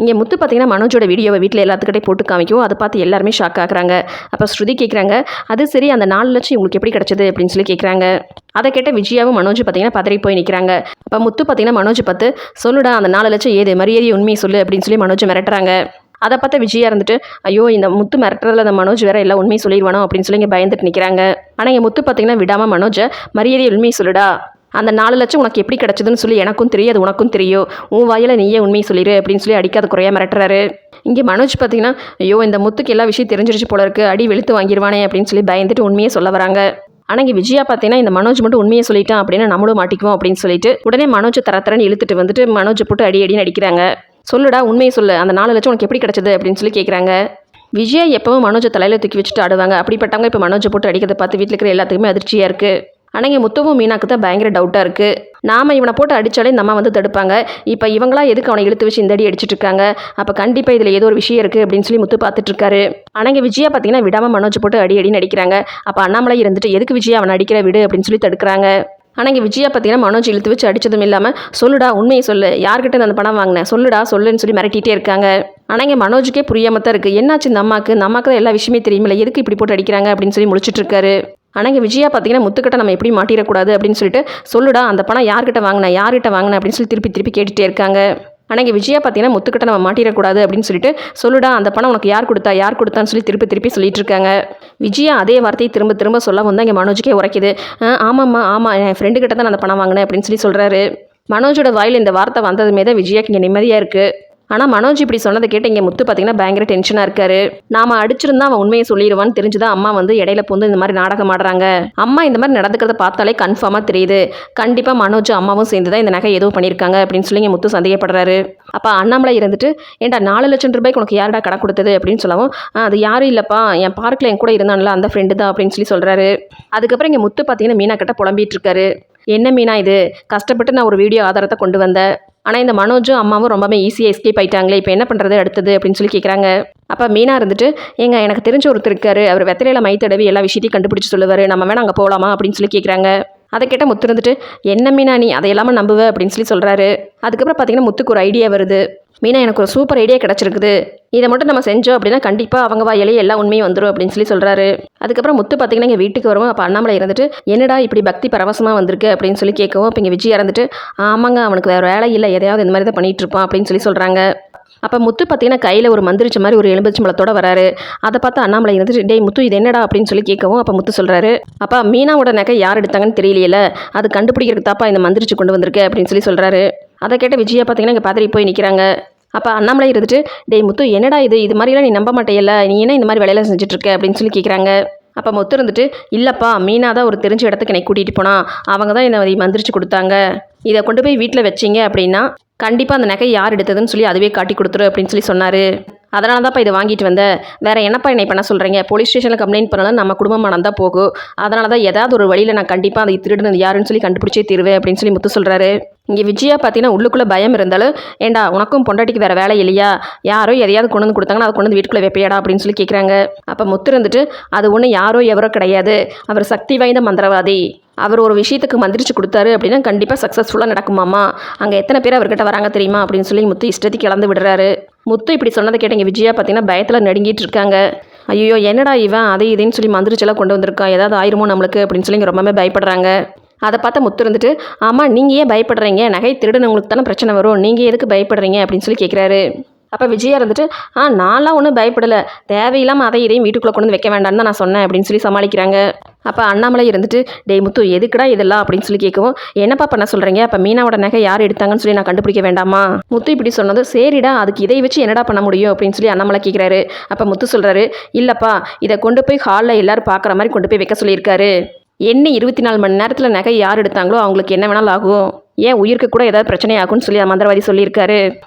இங்கே முத்து பார்த்தீங்கன்னா மனோஜோட வீடியோவை வீட்டில் எல்லாத்துக்கிட்டே போட்டு காமிக்கும். அதை பார்த்து எல்லாருமே ஷாக் ஆகுறாங்க. அப்போ ஸ்ருதி கேட்குறாங்க, அது சரி அந்த 4 லட்சம் உங்களுக்கு எப்படி கிடச்சிது அப்படின்னு சொல்லி கேட்குறாங்க. அதை கேட்ட விஜயாவும் மனோஜ் பார்த்தீங்கன்னா பதறி போய் நிற்கிறாங்க. அப்போ முத்து பார்த்தீங்கன்னா மனோஜ் பார்த்து, சொல்லுடா அந்த 4 லட்சம் ஏது, மரியாதை உண்மையை சொல்லு அப்படின்னு சொல்லி மனோஜ் மிரட்டுறாங்க. அதை பார்த்த விஜயா இருந்துட்டு, ஐயோ இந்த முத்து மிரட்டுறதுல அந்த மனோஜ் வேற எல்லாம் உண்மையை சொல்லிடுவானோ அப்படின்னு சொல்லி இங்கே பயந்துட்டு நிற்கிறாங்க. ஆனால் இங்கே முத்து பார்த்தீங்கன்னா விடாமல் மனோஜை, மரியாதை உண்மையை சொல்லுடா, அந்த 4 லட்சம் உனக்கு எப்படி கிடச்சதுன்னு சொல்லி எனக்கும் தெரியாது, உனக்கும் தெரியும், உன் வாயில் நீயே உண்மையை சொல்லிடு அப்படின்னு சொல்லி அடிக்காத குறையா மிரட்டுறாரு. இங்கே மனோஜ் பார்த்தீங்கன்னா, ஐயோ இந்த முத்துக்கு எல்லா விஷயம் தெரிஞ்சிருச்சு போல இருக்கு, அடி வெளுத்து வாங்கிடுவானே அப்படின்னு சொல்லி பயந்துட்டு உண்மையை சொல்ல வராங்க. ஆனால் இங்கே விஜயா பார்த்தீங்கன்னா இந்த மனோஜ் மட்டும் உண்மையை சொல்லிட்டான் அப்படின்னா நம்மளும் மாட்டிக்குவோம் அப்படின்னு சொல்லிட்டு உடனே மனோஜை தரத்தரன்னு இழுத்துட்டு வந்துட்டு மனோஜை போட்டு அடி அடின்னு அடிக்கிறாங்க. சொல்லுடா உண்மையை சொல்லு, அந்த 4 லட்சம் உனக்கு எப்படி கிடச்சது அப்படின்னு சொல்லி கேட்குறாங்க. விஜயா எப்பவும் மனோஜை தலையில் தூக்கி வச்சுட்டு ஆடுவாங்க. அப்படிப்பட்டவங்க இப்போ மனோஜை போட்டு அடிக்கிறத பார்த்து வீட்டில் இருக்கிற எல்லாத்துக்குமே அதிர்ச்சியாக இருக்குது. ஆனால் இங்கே முத்துவும் மீனாக்கு தான் பயங்கர டவுட்டாக இருக்குது. நாம் இவனை போட்டு அடித்தாலே இந்த அம்மா வந்து தடுப்பாங்க, இப்போ இவங்களா எதுக்கு அவனை இழுத்து வச்சு இந்த அடி அடிச்சிட்டு இருக்காங்க, அப்போ கண்டிப்பாக இதில் ஏதோ ஒரு விஷயம் இருக்குது அப்படின்னு சொல்லி முத்து பார்த்துட்டு இருக்காரு. ஆனால் இங்கே விஜயா பார்த்தீங்கன்னா விடாமல் மனோஜ் போட்டு அடி அடின்னு அடிக்கிறாங்க. அப்போ அண்ணாமலை இருந்துட்டு எதுக்கு விஜயா அவனை அடிக்கிற விடு அப்படின்னு சொல்லி தடுக்கிறாங்க. ஆனால் இங்கே விஜயா பார்த்தீங்கன்னா மனோஜ் இழுத்து வச்சு அடித்ததும் இல்லாமல், சொல்லுடா உண்மையை சொல்லு, யார்கிட்ட அந்த பணம் வாங்கினேன் சொல்லுடா சொல்லுன்னு சொல்லி மிரட்டிகிட்டே இருக்காங்க. ஆனால் இங்கே மனோஜுக்கே புரியாமல் தான் இருக்குது, என்னாச்சு இந்த அம்மாக்கு தான் எல்லா விஷயமே தெரியுமில்ல, எதுக்கு இப்படி போட்டு அடிக்கிறாங்க அப்படின்னு சொல்லி முழிச்சிட்டு இருக்காரு. ஆனால் இங்கே விஜயா பார்த்தீங்கன்னா முத்துக்கிட்ட நம்ம எப்படி மாட்டிடக்கூடாது அப்படின்னு சொல்லிட்டு, சொல்லுடா அந்த பணம் யார்கிட்ட வாங்கினேன் அப்படின்னு சொல்லி திருப்பி திருப்பி கேட்டுகிட்டே இருக்காங்க. ஆனால் இங்கே விஜயா பார்த்தீங்கன்னா முத்துக்கிட்ட நம்ம மாட்டிடக்கூடாது அப்படின்னு சொல்லிட்டு, சொல்லுடா அந்த பணம் உனக்கு யார் கொடுத்தான்னு சொல்லி திருப்பி திருப்பி சொல்லிட்டு இருக்காங்க. விஜயா அதே வார்த்தையை திரும்ப திரும்ப சொல்ல வந்தால் இங்கே மனோஜுக்கே உரைக்குது. ஆமாம்மா ஆமாம், என் ஃப்ரெண்டு கிட்ட தான் அந்த பணம் வாங்கினேன் அப்படின்னு சொல்லி சொல்கிறாரு. மனோஜோட வாயில் இந்த வார்த்தை வந்ததுமே தான் விஜயாக்கு இங்கே நிம்மதியாக இருக்குது. ஆனால் மனோஜ் இப்படி சொன்னதை கேட்டு இங்கே முத்து பார்த்தீங்கன்னா பயங்கர டென்ஷனாக இருக்காரு. நாம அடிச்சிருந்தா அவன் உண்மையை சொல்லிடுவான்னு தெரிஞ்சுதான் அம்மா வந்து இடையில பூந்து இந்த மாதிரி நாடகம் ஆடுறாங்க. அம்மா இந்த மாதிரி நடந்துக்கிறத பார்த்தாலே கன்ஃபார்மாக தெரியுது, கண்டிப்பாக மனோஜ் அம்மாவும் சேர்ந்து தான் இந்த நகை ஏதோ பண்ணியிருக்காங்க அப்படின்னு சொல்லி இங்கே முத்து சந்தேகப்படுறாரு. அப்போ அண்ணாமலை இருந்துட்டு, ஏன்டா 4 லட்சம் ரூபாய்க்கு உனக்கு யாரடா கடை கொடுத்தது அப்படின்னு சொல்லவும், அது யாரும் இல்லைப்பா, என் பார்க்கில் என் கூட இருந்தான்ல அந்த ஃப்ரெண்டு தான் அப்படின்னு சொல்லி சொல்கிறாரு. அதுக்கப்புறம் இங்கே முத்து பார்த்தீங்கன்னா மீனா கிட்ட புலம்பிட்டு இருக்காரு. என்ன மீனா இது, கஷ்டப்பட்டு நான் ஒரு வீடியோ ஆதாரத்தை கொண்டு வந்தேன், ஆனால் இந்த மனோஜும் அம்மாவும் ரொம்பவே ஈஸியாக எஸ்கேப் ஆயிட்டாங்களே, இப்போ என்ன பண்ணுறது அடுத்தது அப்படின்னு சொல்லி கேட்குறாங்க. அப்போ மீனா இருந்துட்டு, எனக்கு தெரிஞ்ச ஒருத்தர் இருக்காரு, அவர் வெத்தலையில் மை தடவி எல்லா விஷயத்தையும் கண்டுபிடிச்சி சொல்லுவார், நம்ம வேணா அங்கே போகலாமா அப்படின்னு சொல்லி கேட்குறாங்க. அதை கேட்டால் முத்து இருந்துட்டு, என்ன மீனா நீ அதை எல்லாமே நம்புவேன் அப்படின்னு சொல்லி சொல்கிறாரு. அதுக்கப்புறம் பார்த்தீங்கன்னா முத்துக்கு ஒரு ஐடியா வருது. மீனா எனக்கு ஒரு சூப்பர் ஐடியா கிடச்சிருக்குது, இதை மட்டும் நம்ம செஞ்சோம் அப்படின்னா கண்டிப்பாக அவங்க வாயிலேயே எல்லா உண்மையும் வந்துடும் அப்படின்னு சொல்லி சொல்கிறாரு. அதுக்கப்புறம் முத்து பார்த்தீங்கன்னா இங்கே வீட்டுக்கு வருவோம். அப்போ அண்ணாமலை இருந்துட்டு, என்னடா இப்படி பக்தி பரவசமாக வந்திருக்கு அப்படின்னு சொல்லி கேட்கவும், இப்போ இங்கே விஜய் இருந்துட்டு, ஆமாங்க அவனுக்கு வேறு வேலை இல்லை, எதையாவது இந்த மாதிரி தான் பண்ணிகிட்டு இருப்பான் அப்படின்னு சொல்லி சொல்கிறாங்க. அப்போ முத்து பார்த்தீங்கன்னா கையில் ஒரு மந்திரிச்ச மாதிரி ஒரு எலும்புச்சம்பளத்தோட வராரு. அதை பார்த்து அண்ணாமலை இருந்துட்டு, டேய் முத்து இது என்னடா அப்படின்னு சொல்லி கேட்கவும், அப்போ முத்து சொல்கிறாரு, அப்பா மீனாவோட நகை யார் எடுத்தாங்கன்னு தெரியலையில, அது கண்டுபிடிக்கிறதுக்கு தாப்பா இந்த மந்திரிச்சு கொண்டு வந்திருக்கு அப்படின்னு சொல்லி சொல்கிறாரு. அதை கேட்ட விஜயா பார்த்தீங்கன்னா இங்கே பதறி போய் நிற்கிறாங்க. அப்போ அண்ணாமலை இருந்துட்டு, டேய் முத்து என்னடா இது மாதிரிலாம் நீ நம்ப மாட்டேயில்ல, நீ என்ன இந்த மாதிரி வேலையெல்லாம் செஞ்சுட்ருக்க அப்படின்னு சொல்லி கேட்குறாங்க. அப்போ முத்து இருந்துட்டு, இல்லைப்பா மீனா தான் ஒரு தெரிஞ்ச இடத்துக்கு என்னை கூட்டிகிட்டு போனா, அவங்க தான் என்னை மந்திரிச்சு கொடுத்தாங்க, இதை கொண்டு போய் வீட்டில் வச்சிங்க அப்படின்னா கண்டிப்பாக அந்த நகை யார் எடுத்ததுன்னு சொல்லி அதுவே காட்டி கொடுத்துரு அப்படின்னு சொல்லி சொன்னார். அதனால தான்ப்பா இதை வாங்கிட்டு வந்தேன், வேறு என்னப்பா என்னை பண்ண சொல்கிறீங்க, போலீஸ் ஸ்டேஷனில் கம்ப்ளைண்ட் பண்ணாலும் நம்ம குடும்பமானம் தான் போகும், அதனால தான் ஏதாவது ஒரு வழியில் நான் கண்டிப்பாக அதை திருடுனது யாருன்னு சொல்லி கண்டுபிடிச்சே தீருவேன் அப்படின்னு சொல்லி முத்து சொல்கிறாரு. இங்கே விஜயா பார்த்தீங்கன்னா உள்ளுக்குள்ளே பயம் இருந்தாலும், ஏண்டா உனக்கும் பொண்டாட்டிக்கு வேறு வேலை இல்லையா, யாரோ எதையாவது கொண்டு வந்து கொடுத்தாங்கன்னா அதை கொண்டு வந்து வீட்டுக்குள்ளே வைப்பையாடா அப்படின்னு சொல்லி கேட்குறாங்க. அப்போ முத்து இருந்துட்டு, அது ஒன்றும் யாரோ எவரோ கிடையாது, அவர் சக்தி வாய்ந்த மந்திரவாதி, அவர் ஒரு விஷயத்துக்கு மந்திரிச்சு கொடுத்தாரு அப்படின்னா கண்டிப்பாக சக்ஸஸ்ஃபுல்லாக நடக்குமாமா, அங்கே எத்தனை பேர் அவர்கிட்ட வராங்க தெரியுமா அப்படின்னு சொல்லி முத்து இஷ்டத்துக்கு கிளந்து விடுறாரு. முத்து இப்படி சொன்னதை கேட்டீங்க விஜயா பார்த்தீங்கன்னா பயத்தில் நடுங்கிட்டு இருக்காங்க. ஐயோ என்னடா இவன் அதை இதுன்னு சொல்லி மந்திரிச்செல்லாம் கொண்டு வந்திருக்கான், ஏதாவது ஆயிருமோ நம்மளுக்கு அப்படின்னு சொல்லி ரொம்பவே பயப்படுறாங்க. அதை பார்த்து முத்து இருந்துட்டு, ஆமாம் நீங்கள் ஏன் பயப்படுறீங்க, நகை திருடுனவங்களுக்கு தானே பிரச்சனை வரும், நீங்கள் எதுக்கு பயப்படுறீங்க அப்படின்னு சொல்லி கேட்குறாரு. அப்போ விஜயா இருந்துட்டு, நான்லாம் ஒன்றும் பயப்படலை, தேவையில்லாமல் அதை இதையும் வீட்டுக்குள்ளே கொண்டு வந்து வைக்க வேண்டாம்னு தான் நான் சொன்னேன் அப்படின்னு சொல்லி சமாளிக்கிறாங்க. அப்போ அண்ணாமலை இருந்துட்டு, டேய் முத்து எதுக்குடா இதெல்லாம் அப்படின்னு சொல்லி கேட்கவும், என்னப்பா பண்ண சொல்கிறீங்க, அப்போ மீனாவோட நகை யார் எடுத்தாங்கன்னு சொல்லி நான் கண்டுபிடிக்க வேண்டாமா, முத்து இப்படி சொன்னது சரிடா, அதுக்கு இதை வச்சு என்னடா பண்ண முடியும் அப்படின்னு சொல்லி அண்ணாமலை கேட்குறாரு. அப்போ முத்து சொல்கிறாரு, இல்லைப்பா இதை கொண்டு போய் ஹாலில் எல்லோரும் பார்க்குற மாதிரி கொண்டு போய் வைக்க சொல்லியிருக்காரு, என்ன 24 மணி நேரத்தில் நகை யார் எடுத்தாங்களோ அவங்களுக்கு என்ன வேணாலும் ஆகும், ஏன் உயிருக்கு கூட ஏதாவது பிரச்சனை ஆகும்னு சொல்லி மந்திரவாதி சொல்லியிருக்காரு.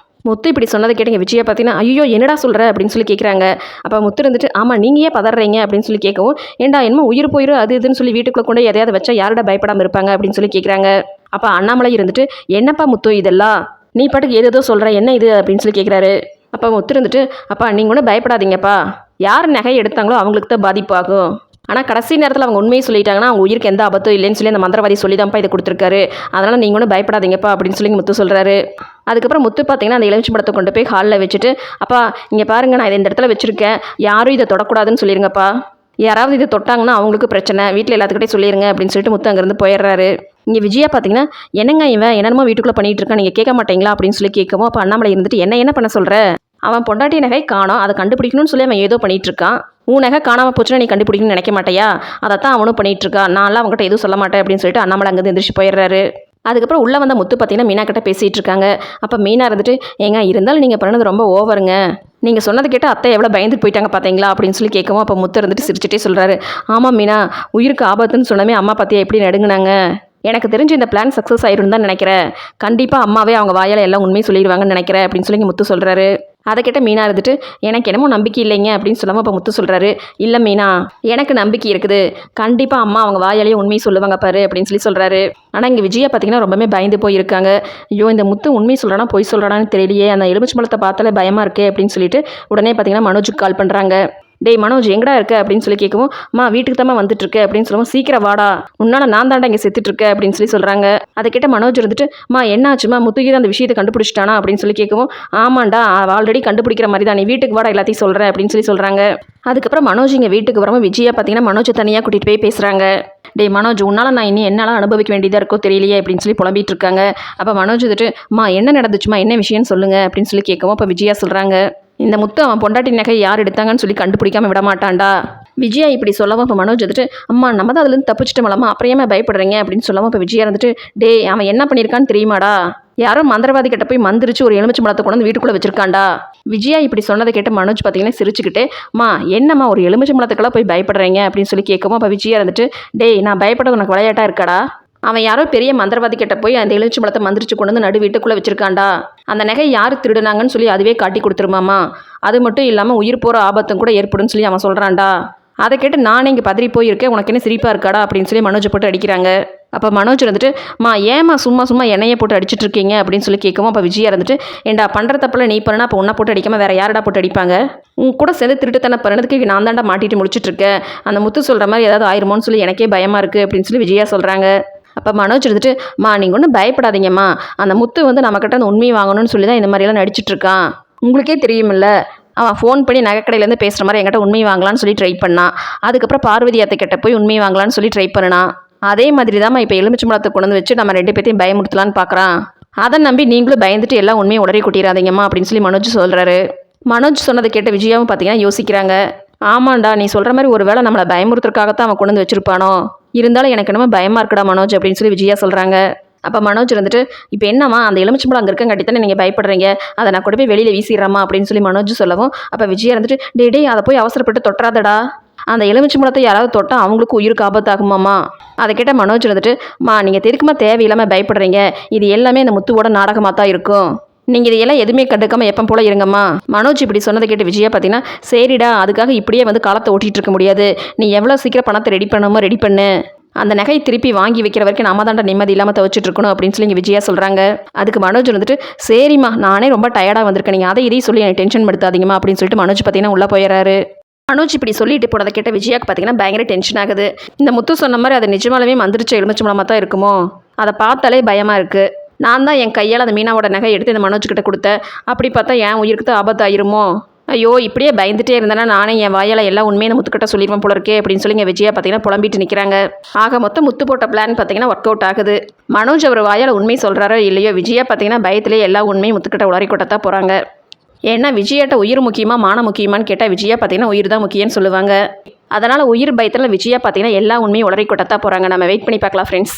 முத்து இப்படி சொன்னதை கேட்டீங்க விஜயா பார்த்தீங்கன்னா, ஐயோ என்னடா சொல்கிற அப்படின்னு சொல்லி கேட்குறாங்க. அப்போ முத்து இருந்துட்டு, ஆமாம் நீங்கள் ஏன் பதறீங்க அப்படின்னு சொல்லி கேட்கவும், ஏண்டா என்னமோ உயிர் போயிரு அது இதுன்னு சொல்லி வீட்டுக்குள்ளே கொண்டு எதையாவது வச்சா யாரோட பயப்படாமல் இருப்பாங்க அப்படின்னு சொல்லி கேட்குறாங்க. அப்போ அண்ணாமலை இருந்துட்டு, என்னப்பா முத்து இதெல்லாம் நீ பாட்டுக்கு ஏதோ சொல்கிற, என்ன இது அப்படின்னு சொல்லி கேட்குறாரு. அப்போ முத்து இருந்துட்டு, அப்பா நீங்கள் ஒன்றும் பயப்படாதீங்கப்பா, யார் நகை எடுத்தாங்களோ அவங்களுக்கு தான் பாதிப்பாகும், ஆனால் கடைசி நேரத்தில் அவங்க உண்மையை சொல்லிட்டாங்கன்னா அவங்க உயிருக்கு எந்த ஆபத்தும் இல்லைன்னு சொல்லி அந்த மந்திரவாதி சொல்லி தான்ப்பா இதை கொடுத்துருக்காரு. அதனால் நீங்கள் ஒன்றும் பயப்படாதீங்கப்பா அப்படின்னு சொல்லி முத்து சொல்கிறாரு. அதுக்கப்புறம் முத்து பார்த்தீங்கன்னா அந்த எலுமிச்சை பழத்தை கொண்டு போய் ஹாலில் வச்சுட்டு, அப்பா இங்கே பாருங்க, நான் இதை இந்த இடத்துல வச்சுருக்கேன், யாரும் இதை தொடக்கூடாதுன்னு சொல்லிடுங்கப்பா. யாராவது இதை தொட்டாங்கன்னா அவங்களுக்கு பிரச்சனை, வீட்டில் எல்லாத்துக்கிட்டே சொல்லிடுங்க அப்படின்னு சொல்லிட்டு முத்து அங்கேருந்து போயிடுறாரு. இங்கே விஜயா பார்த்தீங்கன்னா, என்னங்க இவன் என்னென்னமோ வீட்டுக்குள்ளே பண்ணிகிட்டு இருக்கான், நீங்கள் கேட்க மாட்டீங்களா அப்படின்னு சொல்லி கேட்கவும், அப்போ அண்ணாமலை இருந்துட்டு என்ன பண்ண சொல்கிற, அவன் பொண்டாட்டி நகை காணோம், அதை கண்டுபிடிக்கணும்னு சொல்லி அவன் ஏதோ பண்ணிகிட்டு இருக்கான். உன் நகை காணாமல் போச்சுன்னா நீ கண்டுபிடிக்கணும்னு நினைக்க மாட்டியா, அதைத்தான் அவனும் பண்ணிகிட்டு இருக்கான், நான்லாம் அவங்ககிட்ட எதுவும் சொல்ல மாட்டேன் அப்படின்னு சொல்லிட்டு அண்ணாமலை அங்கேருந்து எந்திரிச்சு போயிடுறாரு. அதுக்கப்புறம் உள்ளே வந்த முத்து பார்த்தீங்கன்னா மீனா கிட்ட பேசிகிட்டு இருக்காங்க. அப்போ மீனா இருந்துட்டு, ஏங்க இருந்தாலும் நீங்கள் பண்ணது ரொம்ப ஓவருங்க, நீங்கள் சொன்னதை கேட்டு அத்தை எவ்வளோ பயந்துட்டு போயிட்டாங்க பார்த்தீங்களா அப்படின்னு சொல்லி கேட்கவும், அப்போ முத்து இருந்துட்டு சிரிச்சிட்டே சொல்கிறாரு, ஆமாம் மீனா, உயிருக்கு ஆபத்துன்னு சொன்னமே அம்மா பார்த்தியா எப்படி நடுங்குனாங்க. எனக்கு தெரிஞ்சு இந்த பிளான் சக்ஸஸ் ஆயிரும் தான் நினைக்கிறேன், கண்டிப்பாக அம்மாவே அவங்க வாயால் எல்லாம் உண்மையை சொல்லிடுவாங்கன்னு நினைக்கிறேன் அப்படின்னு சொல்லி முத்து சொல்கிறாரு. அதை கேட்ட மீனா இருந்துட்டு, எனக்கு என்னமோ நம்பிக்கை இல்லைங்க அப்படின்னு சொல்லாமல் அப்போ முத்து சொல்கிறாரு, இல்லை மீனா எனக்கு நம்பிக்கை இருக்குது, கண்டிப்பாக அம்மா அவங்க வாயாலேயே உண்மையை சொல்லுவாங்க பாரு அப்படின்னு சொல்லி சொல்கிறாரு. ஆனால் இங்கே விஜயா பார்த்தீங்கன்னா ரொம்பவே பயந்து போயிருக்காங்க. ஐயோ இந்த முத்து உண்மையை சொல்கிறானா பொய் சொல்கிறானான்னு தெரியலையே, அந்த எலுமிச்சை பழத்தை பார்த்தாலே பயமாக இருக்கே அப்படின்னு சொல்லிட்டு உடனே பார்த்தீங்கன்னா மனோஜுக்கு கால் பண்ணுறாங்க. டேய் மனோஜ் எங்கடா இருக்க அப்படின்னு சொல்லி கேட்கவும், அம்மா வீட்டுக்கு தான் வந்துட்டு இருக்கு அப்படின்னு சொல்லுவோம், சீக்கிரம் வாடா, உன்னால நான் தாண்டா இங்கே செத்துட்டு இருக்கேன் அப்படின்னு சொல்லி சொல்கிறாங்க. அதை கேட்ட மனோஜ் இருந்துட்டு, அம்மா என்னாச்சுமா, முத்துக்கு அந்த விஷயத்தை கண்டுபிடிச்சிட்டானா அப்படின்னு சொல்லி கேட்கவும், ஆமாண்டா ஆல்ரெடி கண்டுபிடிக்கிற மாதிரி தான், நீ வீட்டுக்கு வாடா எல்லாத்தையும் சொல்கிறேன் அப்படின்னு சொல்லி சொல்கிறாங்க. அதுக்கப்புறம் மனோஜ் இங்கே வீட்டுக்கு வரவும் விஜயா பார்த்தீங்கன்னா மனோஜை தனியாக கூட்டிகிட்டு போய் பேசுகிறாங்க. டேய் மனோஜ் உன்னால் நான் இனி என்னால் அனுபவிக்க வேண்டியதாக இருக்கோ தெரியலையே அப்படின்னு சொல்லி புலம்பிட்டு இருக்காங்க. அப்போ மனோஜ் வந்துட்டு, அம்மா என்ன நடந்துச்சுமா, என்ன விஷயம்னு சொல்லுங்க அப்படின்னு சொல்லி கேட்கவும், அப்போ விஜயா சொல்கிறாங்க, இந்த முத்து அவன் பொண்டாட்டி நகை யார் எடுத்தாங்கன்னு சொல்லி கண்டுபிடிக்காம விட மாட்டான்டா. விஜயா இப்படி சொல்லவும் இப்போ மனோஜ் வந்துட்டு, அம்மா நம்ம தான் அதுலேருந்து தப்பிச்சிட்டோம்லாமா, அப்புறம் ஏன் பயப்படுறீங்க அப்படின்னு சொல்லவும் இப்போ விஜயா இருந்துட்டு, டே அவன் என்ன பண்ணியிருக்கான்னு தெரியுமாடா, யாரோ மந்திரவாதி கிட்ட போய் மந்திரிச்சு ஒரு எலுமிச்சை பழத்தை கொண்டு வந்து வீட்டுக்குள்ளே வச்சிருக்காண்டா. விஜயா இப்படி சொன்னதை கேட்ட மனோஜ் பார்த்தீங்கன்னா சிரிச்சுக்கிட்டே, மா என்னம்மா ஒரு எலுமிச்சை பழத்துக்கெல்லாம் போய் பயப்படுறீங்க அப்படின்னு சொல்லி கேட்கவும், அப்போ விஜயா இருந்துட்டு, டேய் நான் பயப்பட உனக்கு விளையாட்டா இருக்காடா, அவன் யாரோ பெரிய மந்திரவாதி கிட்ட போய் அந்த எலுமிச்சை பழத்தை மந்திரிச்சு கொண்டு வந்து நடு வீட்டுக்குள்ளே வச்சிருக்காண்டா, அந்த நகை யார் திருடுனாங்கன்னு சொல்லி அதுவே காட்டி கொடுத்துருமாமா, அது மட்டும் இல்லாமல் உயிர் போகிற ஆபத்தும் கூட ஏற்படும்னு சொல்லி அவன் சொல்கிறான்டா. அதை கேட்டு நானே இங்கே பதறி போயிருக்கேன், உனக்கு என்ன சிரிப்பாக இருக்காடா அப்படின்னு சொல்லி மனோஜை போட்டு அடிக்கிறாங்க. அப்போ மனோஜ் இருந்துட்டு, மா ஏமா சும்மா எண்ணெயை போட்டு அடிச்சிட்டு இருக்கீங்க அப்படின்னு சொல்லி கேட்கவும், அப்போ விஜயா இருந்துட்டு, ஏண்டா பண்ணுற தப்பில் நீ பண்ணா அப்போ உன்னை போட்டு அடிக்காமல் வேறு யாரடா போட்டு அடிப்பாங்க, உன் கூட சேர்ந்து திருட்டுத்தனை பண்ணதுக்கு நான் தாண்டா மாட்டிட்டு முடிச்சிட்ருக்கேன், அந்த முத்து சொல்கிற மாதிரி ஏதாவது ஆயிருமோன்னு சொல்லி எனக்கே பயமாக இருக்குது அப்படின்னு சொல்லி விஜயா சொல்கிறாங்க. அப்போ மனோஜ் இருந்துட்டு, மா நீங்கள் ஒன்றும் பயப்படாதீங்கம்மா, அந்த முத்து வந்து நம்மக்கிட்ட அந்த உண்மையை வாங்கணும்னு சொல்லி தான் இந்த மாதிரியெல்லாம் நடிச்சிட்ருக்கான், உங்களுக்கே தெரியுமில்ல, அவன் ஃபோன் பண்ணி நகைக்கடையிலேருந்து பேசுகிற மாதிரி என்கிட்ட உண்மையை வாங்கலான்னு சொல்லி ட்ரை பண்ணான், அதுக்கப்புறம் பார்வதி அத்தை கிட்ட போய் உண்மையை வாங்கலான்னு சொல்லி ட்ரை பண்ணினான், அதே மாதிரி தான் இப்போ எலுமிச்சை பழத்தை கொண்டு வந்து வச்சு நம்ம 2 பேர்த்தையும் பயமுறுத்தலான்னு பார்க்குறான், அதை நம்பி நீங்களும் பயந்துட்டு எல்லாம் உண்மையை உடனே கொட்டிடாதீங்கம்மா அப்படின்னு சொல்லி மனோஜ் சொல்கிறாரு. மனோஜ் சொன்னதை கேட்ட விஜயாவும் பார்த்தீங்கன்னா யோசிக்கிறாங்க. ஆமாண்டா நீ சொல்கிற மாதிரி ஒரு வேளை நம்மளை பயமுறுத்துறதுக்காகத்தான் அவன் கொண்டு வந்து வச்சுருப்பானோ, இருந்தாலும் எனக்கு என்னமோ பயமாக இருக்குடா மனோஜ் அப்படின்னு சொல்லி விஜயா சொல்கிறாங்க. அப்போ மனோஜ் இருந்துட்டு, இப்போ என்னம்மா அந்த எலுமிச்சம்பழம் அங்கே இருக்கங்காட்டி தானே நீங்கள் பயப்படுறீங்க, அதை நான் கூட போய் வெளியில் வீசிடுறேம்மா அப்படின்னு சொல்லி மனோஜ் சொல்லவும், அப்போ விஜயா இருந்துட்டு, டே அதை போய் அவசரப்பட்டு தொட்டுறாதடா, அந்த எலுமிச்சம்பழத்தை யாராவது தொட்டால் அவங்களுக்கு உயிருக்கு ஆபத்தாகுமாம்மா. அதை கேட்ட மனோஜ் இருந்துட்டு, மா நீங்கள் தெரிக்குமா தேவையில்லாமல் பயப்படுறீங்க, இது எல்லாமே அந்த முத்துவோட நாடகமாக தான் இருக்கும், நீங்கள் இதையெல்லாம் எதுவுமே கண்டுக்காமல் எப்போ போல இருங்கம்மா. மனோஜ் இப்படி சொன்னதை கேட்டு விஜயா பார்த்தீங்கன்னா, சரிடா அதுக்காக இப்படியே வந்து காலத்தை ஓட்டிகிட்டு இருக்க முடியாது, நீ எவ்வளோ சீக்கிரம் பணத்தை ரெடி பண்ணணுமோ ரெடி பண்ணு, அந்த நகையை திருப்பி வாங்கி வைக்கிற வரைக்கும் நாம தாண்டா நிம்மதி இல்லாமல் தவிச்சிட்டு இருக்கணும் அப்படின்னு சொல்லி விஜயா சொல்கிறாங்க. அதுக்கு மனோஜ் வந்துட்டு, சரிம்மா நானே ரொம்ப டயர்டாக வந்திருக்கேன், நீங்கள் அதை இதையும் சொல்லி எனக்கு டென்ஷன் படுத்தாதீங்கம்மா அப்படின்னு சொல்லிட்டு மனோஜ் பார்த்தீங்கன்னா உள்ளே போயிடறாரு. மனோஜ் இப்படி சொல்லிட்டு போனதை கேட்ட விஜயாக்கு பார்த்தீங்கன்னா பயங்கர டென்ஷன் ஆகுது. இந்த முத்து சொன்ன மாதிரி அது நிஜமாலுமே மந்திரிச்ச எலுமிச்சம்பழமாக தான் இருக்குமோ, அதை பார்த்தாலே பயமாக இருக்குது, நான் தான் என் கையால் அந்த மீனாவோட நகை எடுத்து இந்த மனோஜ்கிட்ட கொடுத்தேன், அப்படி பார்த்தா என் உயிருக்கு தான் ஆபத்தாயிருமோ, ஐயோ இப்படியே பயந்துட்டே இருந்தேன்னா நானே என் வாயால் எல்லாம் உண்மையை இந்த முத்துக்கிட்ட சொல்லிடுவேன் போல இருக்கே அப்படின்னு சொல்லி விஜயா பார்த்தீங்கன்னா புலம்பிட்டு நிற்கிறாங்க. ஆக மொத்தம் முத்து போட்ட பிளான் பார்த்தீங்கன்னா ஒர்க் அவுட் ஆகுது. மனோஜ் அவர் வாயால் உண்மை சொல்கிறாரோ இல்லையோ, விஜயா பார்த்தீங்கன்னா பயத்திலே எல்லா உண்மையும் முத்துக்கிட்ட உளறி கொட்டத்தான் போகிறாங்க. ஏன்னா விஜயாட்ட உயிர் முக்கியமா மானம் முக்கியமானு கேட்டால் விஜயா பார்த்தீங்கன்னா உயிர் தான் முக்கியம்னு சொல்லுவாங்க. அதனால் உயிர் பயத்தில் விஜயா பார்த்தீங்கன்னா எல்லா உண்மையும் உளறி கொட்டத்தான் போகிறாங்க. நம்ம வெயிட் பண்ணி பார்க்கலாம் ஃப்ரெண்ட்ஸ்.